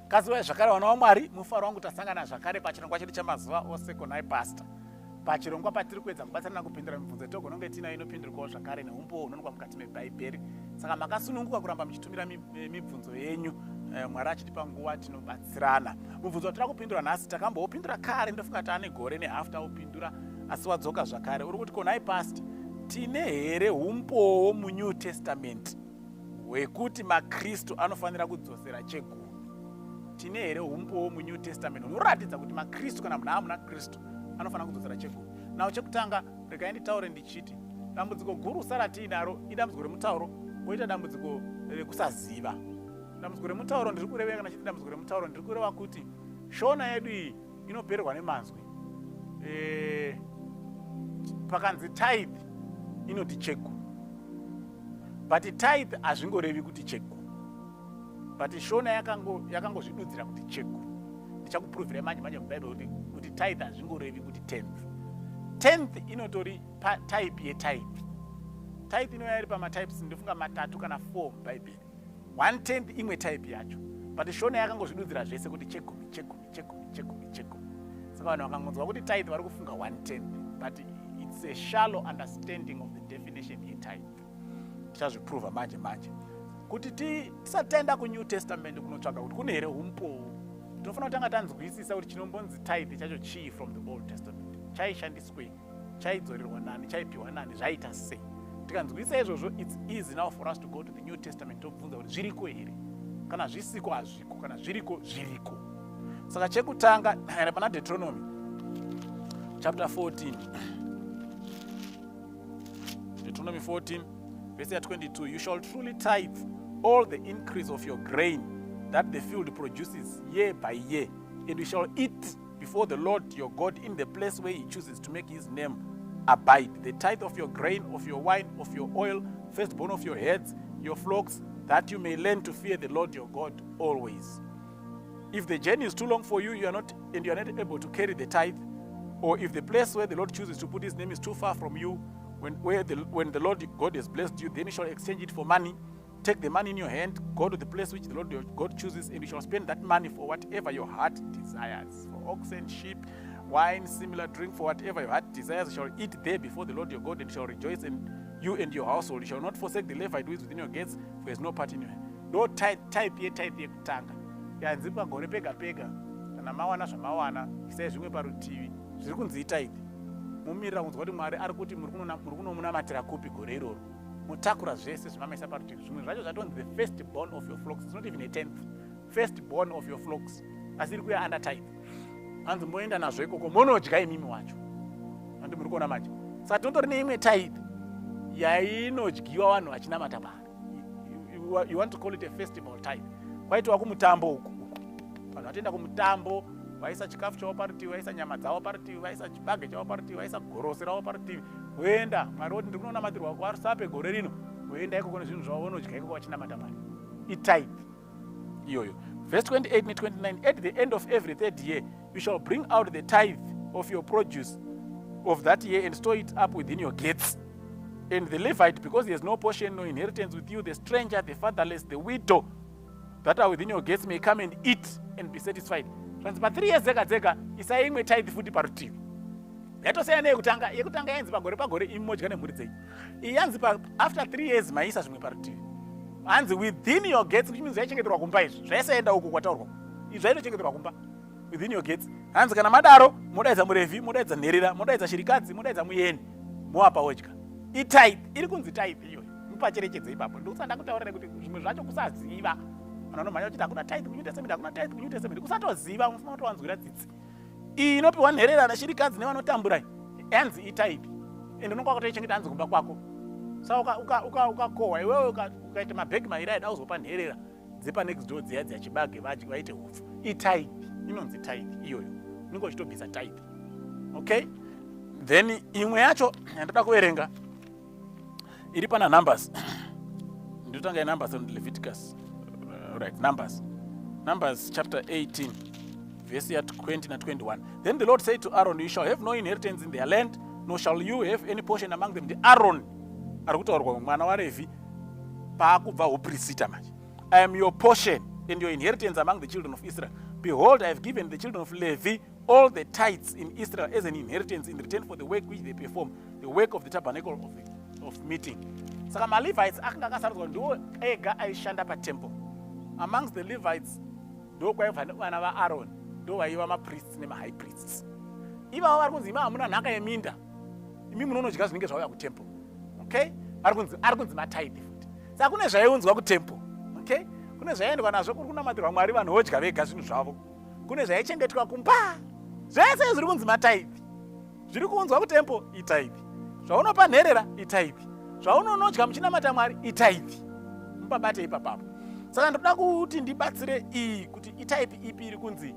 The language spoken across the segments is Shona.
kaziwai zvakare vana vaMwari, mufaro wangu tasangana zvakare pachirongwa chedu chamazuva ose kunhai pastor. Pachirongwa patiri kuedza kubatsirana kupindura mibvunzo yetogononge tinayo inopindurwawo zvakare neumbowo unonekwa mukati meBhaibheri. Saka makasununguka kuramba muchitumira mibvunzo yenyu, Mwari achitipa nguva tinobatsirana. Mubvunzo watira kupindura nhasi takamboupindura kare, ndofunga taane gore nehafu taupindura, asi wadzoka zvakare. Uri kuti konhai pastor, tine here umbowo muNew Testament hwekuti maKristu anofanira kudzosera chegumi? Tine here umbowo muNew Testament unoratidza kuti maKristu kana munhu amuna Kristu anofanira kudzosera chegumi? Nawo chekutanga, regai nditaure ndichiti dambudziko guru sara tiinaro idambudziko remutauro, woita dambudziko rekusaziva. Dambudziko remutauro ndiri kureva, kana chiti dambudziko remutauro ndiri kureva kuti shona yedu iyi inopererwa nemanzwi. Pakanzi tithe inoti chegumi, but tithe hazvingorevi kuti chegumi, but shona yakangozvidudzira kuti chegumi. Ndichakupuruvhira manje muBhaibheri kuti tithe hazvingorevi kuti tenth. Tenth inotori type yetype. Tithe inoya iri pamatypes ndofunga 3 kana 4 muBhaibheri. 1/10 imwe type yacho, but shona yakangozvidudzira zvese kuti chegumi. Saka vanhu vakangonzwa kuti tithe vari kufunga 1/10, but it's a shallow understanding of the definition yetype. Tichazviprova manje kuti tisatenda kuNew Testament kunotsvaga kuti kune here umbowo. Tinofanira kutanga tanzwisisa kuti chinombonzi tithe chacho chii from the Old Testament, chaishandiswei, chaidzorerwa nani, chaipiwa nani, zvaita sei. Tikanzwisisa izvozvo, it's easy now for us to go to the New Testament tobvunza kuti zviriko here, kana zvisiko hazviko, kana zviriko zviriko. Saka chekutanga pana Deuteronomy chapter 14, Deuteronomy 14 verse 22, you shall truly tithe all the increase of your grain that the field produces year by year, and you shall eat before the Lord your God in the place where he chooses to make his name abide. The tithe of your grain, of your wine, of your oil, firstborn of your heads, your flocks, that you may learn to fear the Lord your God always. If the journey is too long for you, you are not able to carry the tithe, or if the place where the Lord chooses to put his name is too far from you, when the Lord God has blessed you, then you shall exchange it for money. Take the money in your hand, go to the place which the Lord your God chooses, and you shall spend that money for whatever your heart desires. For oxen, sheep, wine, similar drink, for whatever your heart desires, you shall eat there before the Lord your God, and shall rejoice in you and your household. You shall not forsake the Levite who is within your gates, for he has no part in your hand. No type yekutanga. Yanzi pagore pega pega. Kana mawana zvamawana, isai zvimwe parutivi. Zviri kunzi tithe. Mumirira kunzwa kuti Mwari ari kuti muri kunomunamatira kupi gore iroro. Mutakura zvese zvimamaisa parutivi. Zvimwe zvacho zvatonzi the firstborn of your flocks. It's not even a tenth. Firstborn of your flocks. Asi iri kuya under tithe. Hanzi mboenda nazvo ikoko monodya imimi wacho. Handi muri kuona manje. Saka tinotori neimwe tithe yainodyiwa vanhu vachinamata Mwari. You want to call it a festival tithe. Kwaitwa kumutambo uku. Vanhu vatoenda kumutambo, vaisa chikafu chavo parutivi, vaisa nyama dzavo parutivi, vaisa chibage chavo parutivi, vaisa gorosi ravo parutivi. Woenda, Mwari woti ndiri kunonamatirwa kwasape gore rino. Woenda ikoko nezvinhu zvavo vonodya ikoko vachinamata Mwari. Itithe iyoyo. Verse 28 and 29, at the end of every third year, you shall bring out the tithe of your produce of that year and store it up within your gates. And the Levite, because he has no portion, no inheritance with you, the stranger, the fatherless, the widow, that are within your gates may come and eat and be satisfied. Pa 3 years dzega isai imwe tithe futi parutivi. Yatosiyana neyekutanga yanzi pagore imodya nemhuri dzenyu. Iyi yanzi after 3 years maisa zvimwe parutivi. Hanzi within your gates, which means yaichengeterwa kumba izvi. Zvaisaenda uko kwataurwa. Izvi zvainochengeterwa kumba. Within your gates. Hanzi kana madaro, modaidza muRevhi, modaidza nherera, modaidza shirikadzi, modaidza muyeni, moapa wodya. Itithe iri kunzi tithe iyoyo. Mupacherechedze ipapo. Ndokusanda kutaurira kuti zvimwe zvacho kusaziva. Vanhu vanomhanya kuti hakuna tithe kuNew Testament, hakuna tithe kuNew Testament. Kusatoziva, unofana kutowanzwira tsitsi. Iyi inopiwa nherera nashirikadzi nevanotambura. Hanzi itithe. Ende unonga wakatoichengeta hanzi kumba kwako. Saka ukakohwa iwewe ukaita mabhegi mairi aida uzopa nherera dzepa next door dziya dzachibage vaite hupfu. Itithe inonzi tithe iyoyo. Ningo chitobvisa tithe. Okay? Then imwe yacho yandoda kuverenga iri pana Numbers. Ndotanga Numbers and Leviticus. Right, Numbers chapter 18 verse 20 and 21. Then the Lord said to Aaron, you shall have no inheritance in their land, nor shall you have any portion among them. The Aaron ari kutaurwa mwana waRevhi paakubva uprista manje. I am your portion and your inheritance among the children of Israel. Behold, I have given the children of Levi all the tithes in Israel as an inheritance in return for the work which they perform, the work of the tabernacle of meeting. Saka ma-Levites akanga akasarudzwa ndiwo ega aishanda patemple. Amongst the Levites, ndo kwaibva vana vaAaron, ndo vaiva ma-priests nema-high priests. Ivavo vari kunzi ima hamuna nhaka yeminda, imi munonodya zvinenge zvauya kutemple. Okay? Ari kunzi matithe futi. Saka kune zvaiunzwa kutemple. Okay? Kune zvaiendwa nazvo kuri kunamatirwa Mwari vanhu vodya vega zvinhu zvavo. Kune zvaichengetwa kumba. Zvese zviri kunzi matithe. Zviri kuunzwa kutemple itithe. Zvaunopa nherera itithe. Zvaunonodya muchinamata Mwari itithe. Mupabate ipapapo. Saka ndoda kuti ndibatsire iyi kuti itithe ipi iri kunzi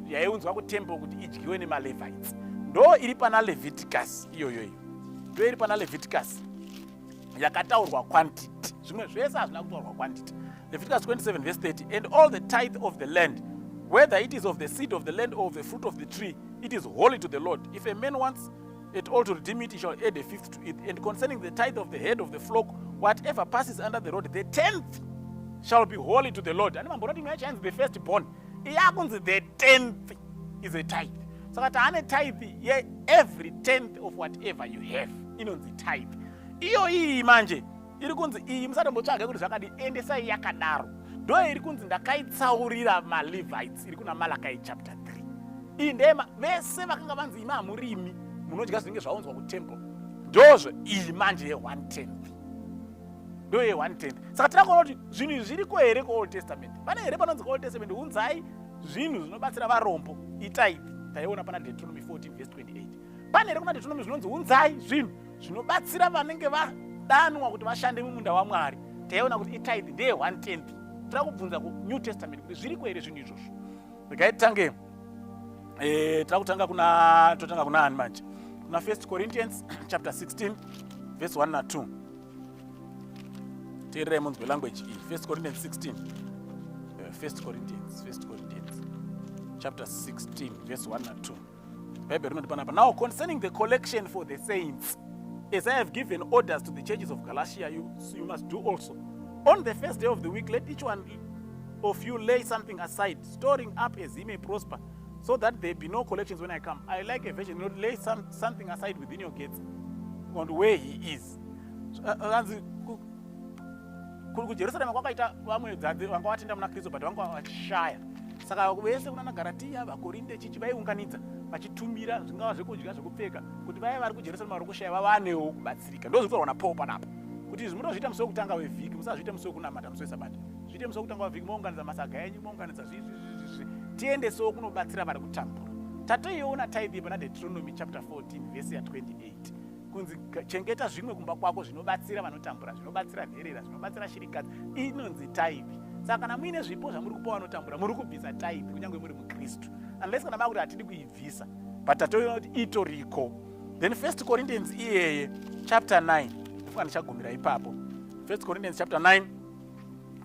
yaiunzwa kutemple kuti idyiwe nema-Levites. Ndo iri pana Leviticus iyoyo. Ndo iri pana Leviticus. Yakataurwa quantity. Zvimwe zvese hazvina kutaurwa quantity. Leviticus 27 verse 30. And all the tithe of the land, whether it is of the seed of the land or of the fruit of the tree, it is holy to the Lord. If a man wants at all to redeem it, he shall add a fifth to it. And concerning the tithe of the head of the flock, whatever passes under the rod, the 10th shall be holy to the Lord. And the firstborn, the 10th is a tithe. So that a tithe, every 10th of whatever you have, the tithe. Iyo iyi manje iri kunzi iyi musatombotsvaga kuti zvakadi endesai yakadaro. Ndo iri kunzi ndakaitsaurira ma-Levites iri kuna Malachi chapter 3. Iyi ndema vese vakanga vanzi ima hamurimi munodya zvinenge zvaunzwa kutemple. Ndozvo iyi manje ye1/10. Ndo ye1/10. Saka tinakuona kuti zvinhu zviriko here kuOld Testament. Pane here panonzi kuOld Testament unzai zvinhu zvinobatsira varombo itithe. Taiona pana Deuteronomy 14 verse 28. Pane here kuna Deuteronomy zvinonzi unzai zvinhu zvinobatsira vanenge vadanwa kuti vashande mumunda waMwari. Taiona kuti itithe ndeye 1/10. Tira kubvunza kuNew Testament kuti zviriko here zvinhu izvozvo. Regai titange totanga kuna ani manje. Kuna 1 Corinthians chapter 16 verse 1 na 2. Teererai munzwe language iyi. 1 Corinthians 16. 1 Corinthians chapter 16 verse 1 na 2. Bible rinoti panapa. Now concerning the collection for the saints, as I have given orders to the churches of Galatia, you must do also. On the first day of the week, let each one of you lay something aside, storing up as he may prosper, so that there be no collections when I come. I like a version, lay something aside within your gates, on where he is. KuJerusalem kwakaita vamwe dzadzi vanga vatenda muna Kristu but vanga vachishaya. Saka vese kuna Galatia, vaKorinde chichi vaiunganidza vachitumira zvingava zvekudya zvekupfeka kuti vaya vari kuJerusalem vari kushaya vavanewo kubatsirika. Ndozvitaurwa naPaul panapa. Kuti izvi munozviita musi wekutanga wevhiki, musazviite musi wekunamata musi weSabata. Zviite musi wekutanga wevhiki, mounganidza masaga enyu, mounganidza zvi. Tiendesewo kunobatsira vari kutambura. Tatoiona tithe pana Deuteronomy chapter 14 verse 28. Kunzi chengeta zvimwe kumba kwako zvinobatsira vanotambura, zvinobatsira nherera, zvinobatsira shirikadzi. Inonzi tithe. Saka kana muine zvipo zvamuri kupa vanotambura, muri kubvisa tithe kunyange muri muKristu. Unless kana makuti hatidi kuibvisa, but tatoiona kuti itoriko. Then 1 Corinthians iyeye chapter 9. Ndifuna ndichagumira ipapo. 1 Corinthians chapter 9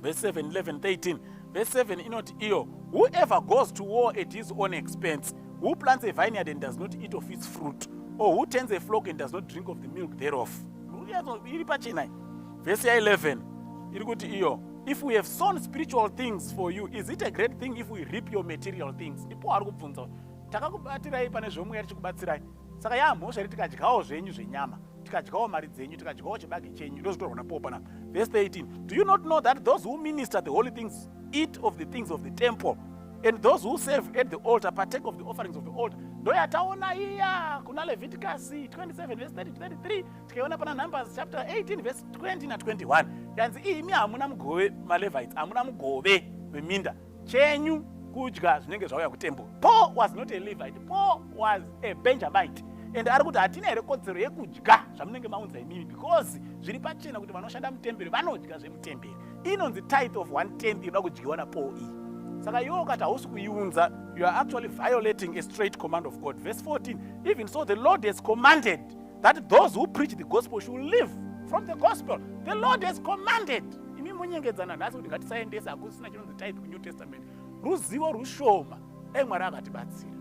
verse 7, 11, 13. Verse 7 inoti iyo, whoever goes to war at his own expense, who plants a vineyard and does not eat of its fruit, or who tends a flock and does not drink of the milk thereof. Iri pachina. Verse 11 iri kuti iyo, if we have sown spiritual things for you, is it a great thing if we reap your material things? Ndipo ari kubvunza, takakubatirai pane zvomwe tichikubatsirai. Saka yamhosva iri tikadyawo zvenyu zvenyama, tikadyawo mari dzenyu, tikadyawo chibage chenyu. Ndozvitorwa naPaul panapa. Verse 13, do you not know that those who minister the holy things eat of the things of the temple, and those who serve at the altar partake of the offerings of the altar? Ndo yataona iya kuna Leviticus 27 verse 30 to 33, tikaiona pana Numbers chapter 18 verse 20 na 21. Yanzi imi hamuna mugove ma-Levites, hamuna mugove weminda chenyu kudya zvinenge zvauya kutemple. Paul was not a Levite, Paul was a Benjamite. And ari kuti hatina here kodzero yekudya zvamunenge maunza imimi, because zviri pachena kuti vanoshanda mutemberi vanodya zvemutemberi. Inonzi tithe of 1/10 inoda kudyiwa naPaul iyi. Saka iwe ukati hausi kuiunza, you are actually violating a straight command of God. Verse 14, even so the Lord has commanded that those who preach the gospel should live from the gospel. The Lord has commanded. Imi munyengedzana nhasi kuti ngatisaendesa hakusina chinonzi tithe kuNew Testament. Ruzivo rushoma, Mwari akatibatsira.